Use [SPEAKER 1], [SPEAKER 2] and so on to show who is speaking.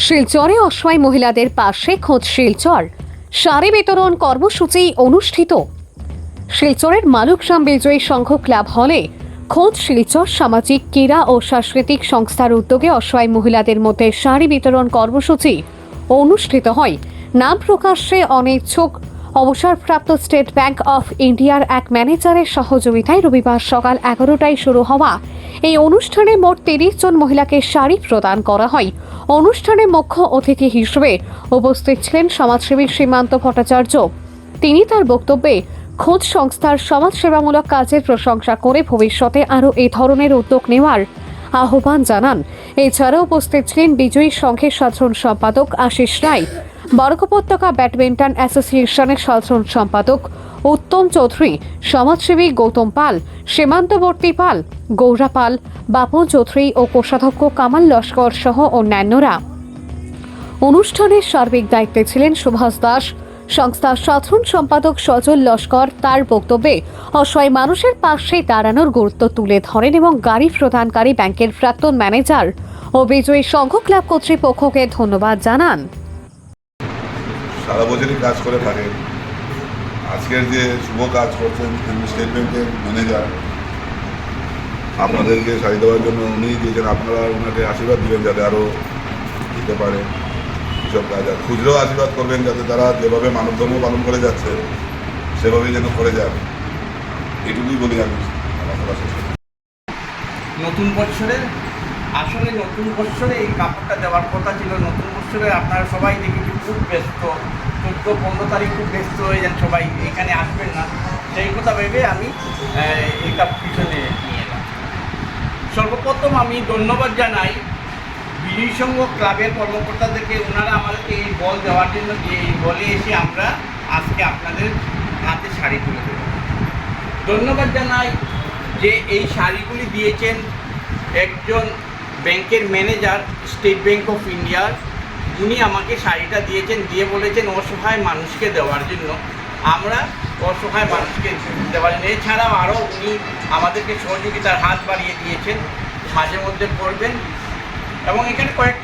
[SPEAKER 1] শিলচরে অসহায় মহিলাদের পাশে খোঁজ শিলচর শাড়ি বিতরণ কর্মসূচি অনুষ্ঠিত। শিলচরের মালুকগ্রাম বিজয়ী সংঘ ক্লাব হলে খোঁজ শিলচর সামাজিক ক্রীড়া ও সাংস্কৃতিক সংস্থার উদ্যোগে অসহায় মহিলাদের মধ্যে শাড়ি বিতরণ কর্মসূচি অনুষ্ঠিত হয়। নাম প্রকাশে অনিচ্ছুক অবসরপ্রাপ্ত স্টেট ব্যাংক অফ ইন্ডিয়ার এক ম্যানেজারের সহযোগিতায় রবিবার সকাল 11টায় শুরু হওয়া এই অনুষ্ঠানে মোট 30 জন মহিলাকে শাড়ি প্রদান করা হয়। অনুষ্ঠানে মুখ্য অতিথি হিসেবে উপস্থিত ছিলেন সমাজসেবী সীমান্ত ভট্টাচার্য। তিনি তার বক্তব্যে খোঁজ সংস্থার সমাজসেবামূলক কাজের প্রশংসা করে ভবিষ্যতে আরও এই ধরনের উদ্যোগ নেওয়ার আহ্বান জানান। এছাড়া উপস্থিত ছিলেন বিজয়ী সংঘের সাধারণ সম্পাদক আশিস রায়, বরক উপত্যকা ব্যাডমিন্টন অ্যাসোসিয়েশনের সাধারণ সম্পাদক উত্তম চৌধুরী, সমাজসেবী গৌতম পাল, সীমান্তবর্তী পাল, গৌরা পাল, বাপন চৌধুরী ও কোষাধ্যক্ষ কামাল লস্কর সহ অন্যান্যরা। অনুষ্ঠানের সার্বিক দায়িত্বে ছিলেন সুভাষ দাস। সংস্থার সাধারণ সম্পাদক সজল লস্কর তার বক্তব্যে অসহায় মানুষের পাশে দাঁড়ানোর গুরুত্ব তুলে ধরেন এবং গাড়ি প্রদানকারী ব্যাংকের প্রাক্তন ম্যানেজার ও বিজয়ী সংঘ ক্লাব কর্তৃপক্ষকে ধন্যবাদ জানান।
[SPEAKER 2] সারা বছরই কাজ করে থাকেন। আজকের যে শুভ কাজ করছেন স্টেট ব্যাংকের ম্যানেজার, আপনাদেরকে শাড়ি দেওয়ার জন্য উনি দিয়েছেন। আপনারা ওনাকে আশীর্বাদ দিবেন যাতে আরও দিতে পারে এসব কাজ। আর খুচরো আশীর্বাদ করবেন যাতে তারা যেভাবে মানবধর্ম পালন করে যাচ্ছে সেভাবেই যেন করে যান, এটুকুই বলি আমি আমার কথা শেষ করি।
[SPEAKER 3] নতুন বছরে এই কাপড়টা দেওয়ার কথা ছিল। নতুন বছরে আপনারা সবাই দেখেছি খুব ব্যস্ত, 14-15 তারিখ খুব ব্যস্ত হয়ে যান, সবাই এখানে আসবেন না। সেই কথা ভেবে আমি এটা পিছনে নিয়ে এলাম। সর্বপ্রথম আমি ধন্যবাদ জানাই বিজয়ী সংঘ ক্লাবের কর্মকর্তাদেরকে। ওনারা আমাদেরকে এই বল দেওয়ার জন্য, যে এই বলে এসে আমরা আজকে আপনাদের হাতে শাড়ি তুলে দেব। ধন্যবাদ জানাই যে এই শাড়িগুলি দিয়েছেন একজন ব্যাংকের ম্যানেজার স্টেট ব্যাংক অফ ইন্ডিয়ার। উনি আমাকে শাড়িটা দিয়েছেন, দিয়ে বলেছেন অসহায় মানুষকে দেওয়ার জন্য। আমরা অসহায় মানুষকে দেওয়ার জন্য, এছাড়াও আরও উনি আমাদেরকে সহযোগিতার হাত বাড়িয়ে দিয়েছেন, মাঝে মধ্যে পড়বেন এবং এখানে কয়েক